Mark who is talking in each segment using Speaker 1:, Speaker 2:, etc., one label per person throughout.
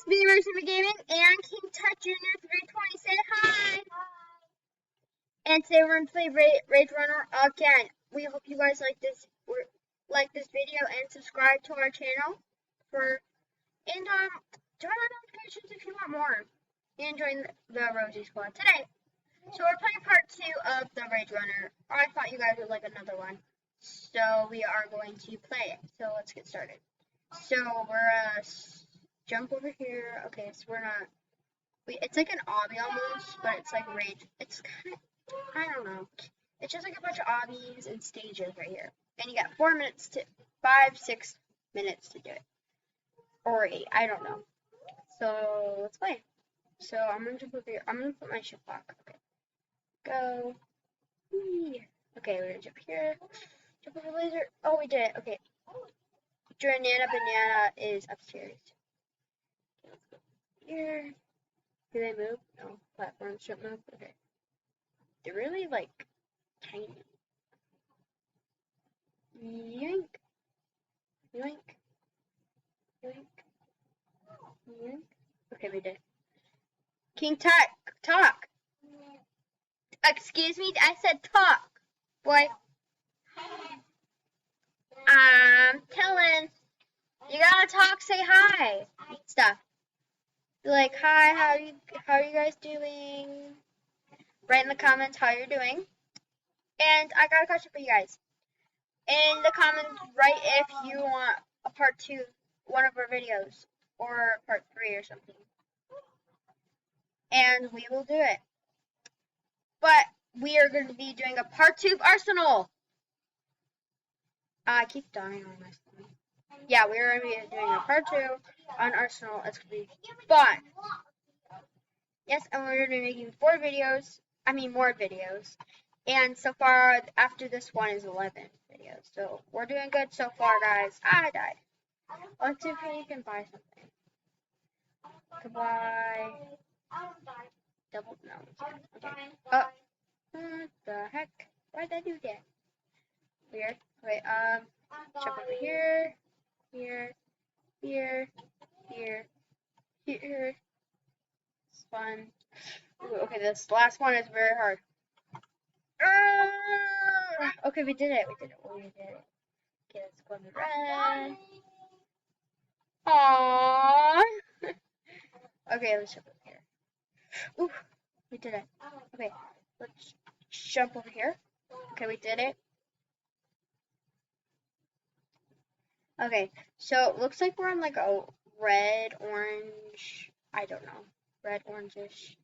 Speaker 1: Me, Rosy Gaming, and King Tut Jr. 320. Say hi. And today we're gonna play Rage Runner again. We hope you guys like this video and subscribe to our channel and join our notifications if you want more. And join the Rosy Squad today. So we're playing part 2 of the Rage Runner. I thought you guys would like another one. So we are going to play it. So let's get started. So we're jump over here. Okay, so we're not. It's like an obby almost, but it's like rage. It's kind of, I don't know. It's just like a bunch of obbies and stages right here. And you got 6 minutes to do it. Or 8, I don't know. So let's play. So I'm gonna jump over here. I'm gonna put my ship lock. Okay. Go. Whee. Okay, we're gonna jump here. Jump over the laser. Oh, we did it. Okay. Banana is upstairs. Okay, let's go here. Do they move? No. Platforms don't move? Okay. They're really, like, tiny. Yoink. Yoink. Yoink. Yoink. Okay, we did. King Tut, talk. Excuse me, I said talk. Boy. I'm telling. You gotta talk, say hi. Stuff. Be like, hi, how are you guys doing? Write in the comments how you're doing. And I got a question for you guys. In the comments, write if you want a part 2, one of our videos, or part 3 or something. And we will do it. But we are going to be doing a part 2 of Arsenal. I keep dying on my stomach. Yeah, we're going to be doing a part 2 on Arsenal. It's going to be fun. Yes, and we're going to be making more videos. And so far, after this one is 11 videos. So we're doing good so far, guys. I died. Let's see if we can buy something. Goodbye. Double, no. Okay. Oh, what the heck? Why'd I do that? Weird. Wait, jump over here. Here. Here. Here. Here. It's fun. Ooh, okay, this last one is very hard. Okay, we did it. We did it. Okay, let's go on the run. Aww. Okay, let's jump over here. Ooh, we did it. Okay, let's jump over here. Okay, we did it. Okay, so it looks like we're on like a red, orange, I don't know, red, orangish.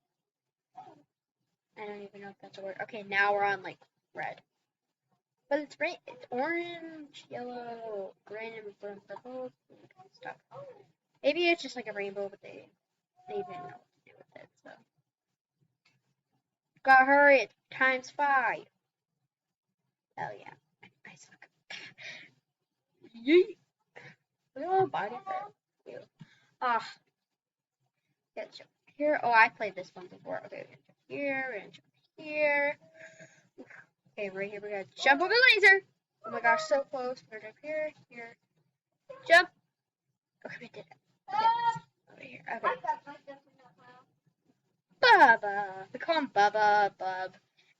Speaker 1: I don't even know if that's a word. Okay, now we're on like red. But it's orange, yellow, green, and blue, and purple, and stuff. Maybe it's just like a rainbow, but they didn't know what to do with it, so. Gotta hurry, it's times 5. Hell yeah. I suck. Yeet. Look at all the body there. Ah. Let's jump here. Oh, I played this one before. Okay, we're gonna jump here, we're gonna jump here. Okay, right here, we're gonna jump over the laser. Oh my gosh, so close. We're gonna jump here, here. Jump. Okay, we did it. Okay, over here. Okay. Bubba. We call him Bubba, Bub.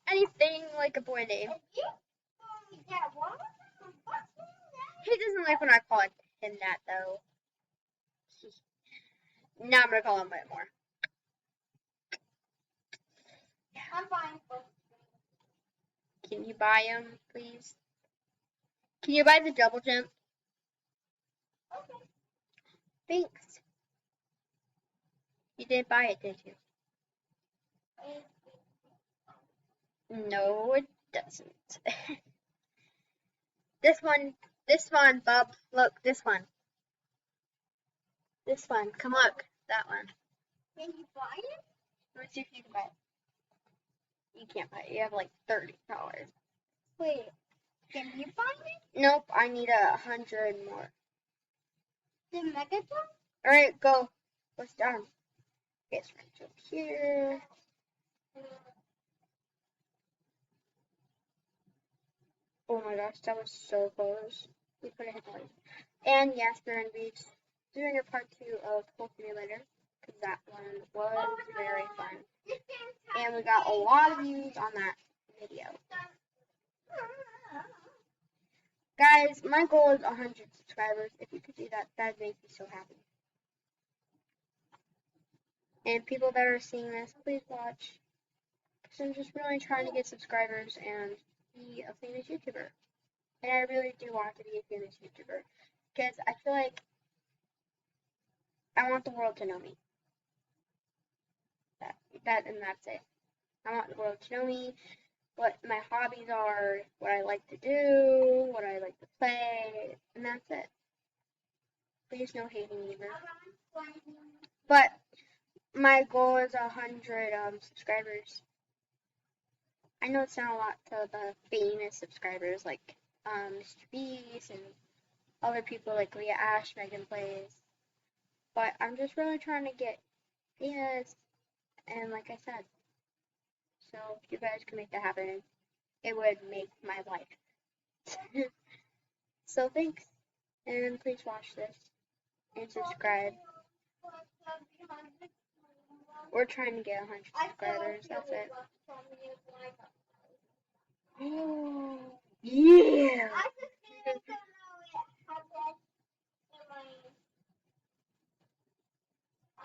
Speaker 1: Anything like a boy name. He doesn't like when I call him that, though. Now I'm gonna call him a bit more. I'm fine. Can you buy him, please? Can you buy the double jump? Okay. Thanks. You didn't buy it, did you? No, it doesn't. This one, Bub. Look, this one. This one. Come look. That one. Can you buy it? Let's see if you can buy it. You can't buy it. You have like $30. Wait. Can you buy it? Nope. I need 100 more. The mega jump? Alright, go. What's down? Okay, so we're gonna jump here. Oh my gosh, that was so close. We could have hit the light. And yes, we're in beach. doing a part 2 of Cool Simulator, because that one was very fun. And we got a lot of views on that video. Guys, my goal is 100 subscribers. If you could do that, that'd make me so happy. And people that are seeing this, please watch. Because I'm just really trying to get subscribers and be a famous YouTuber. And I really do want to be a famous YouTuber. Because I feel like I want the world to know me. And that's it. I want the world to know me, what my hobbies are, what I like to do, what I like to play, and that's it. Please no hating either. But my goal is 100 subscribers. I know it's not a lot to the famous subscribers like Mr. Beast and other people like Leah Ash, Megan Plays, but I'm just really trying to get famous, and like I said, so if you guys can make that happen, it would make my life. So thanks, and please watch this and subscribe. We're trying to get 100 subscribers, that's it. Oh, yeah!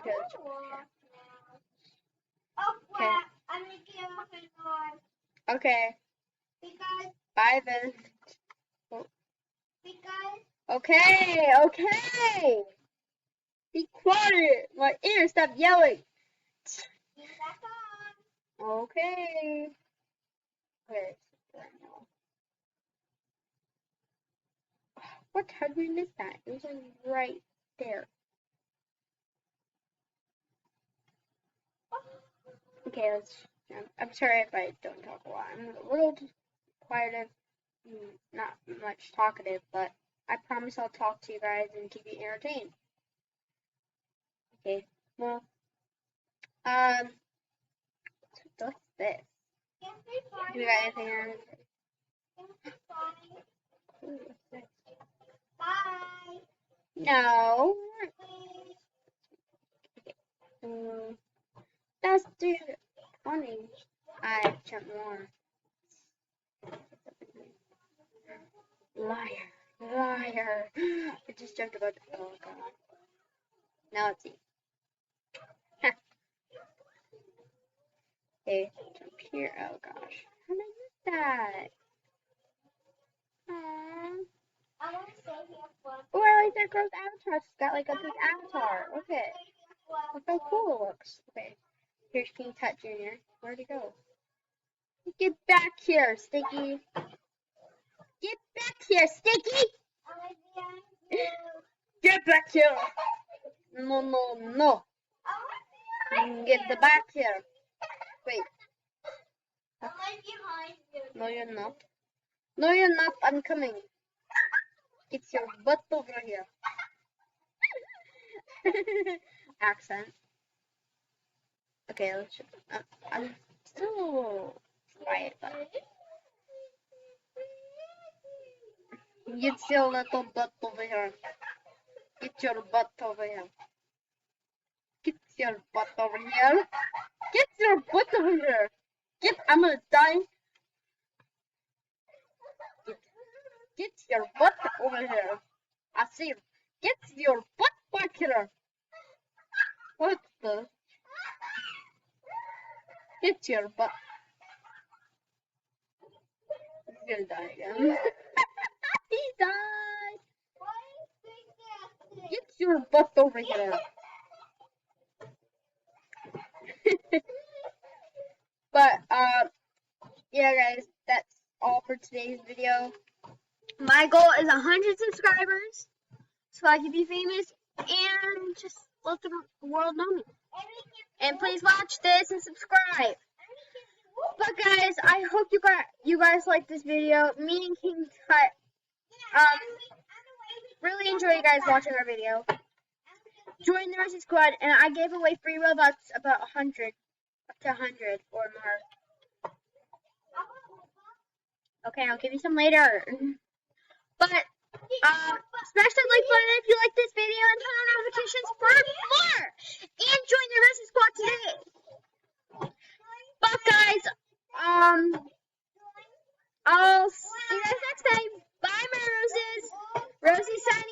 Speaker 1: Good. Okay. Okay. Bye then. Okay, okay. Be quiet. My ears, stop yelling. Okay. Okay. What? How did we miss that? It was like right there. Okay, let's. I'm sorry if I don't talk a lot. I'm a little quieter, not much talkative, but I promise I'll talk to you guys and keep you entertained. Okay. Well, what's this? Do we got anything else? Ooh, what's this? Bye. No. That's funny. I jump more. Liar. Liar. I just jumped about. Oh god. Now let's see. Okay, jump here. Oh gosh. How did I miss that? Aww. Oh, I like that girl's avatar. She's got like a big avatar. Okay. Look how cool it looks. Okay. Here's King Tut Jr. Where'd he go? Get back here, Sticky. Get back here, Sticky. Get back here. No, no, no. Get the back here. Wait. No, you're not. No, you're not. I'm coming. Get your butt over here. Accent. Okay, let's. I'm still quiet, but get your little butt over here. Get your butt over here. Get your butt over here. Get your butt over here. Get. I'm gonna die. Get your butt over here. I see you. Get your butt back here. What the? Get your butt. He's gonna die again. He died. Get your butt over here. But yeah, guys, that's all for today's video. My goal is 100 subscribers, so I can be famous and just let the world know me. And please watch this and subscribe. But guys, I hope you guys like this video. Me and King Tut really enjoy you guys watching our video. Join the Rosy Squad, and I gave away free Robux about 100, up to 100 or more. Okay, I'll give you some later. But Smash that like button if you like this video and turn on notifications for more. And join the Rosy Squad today. But guys, I'll see you guys next time. Bye, my roses. Rosie signing.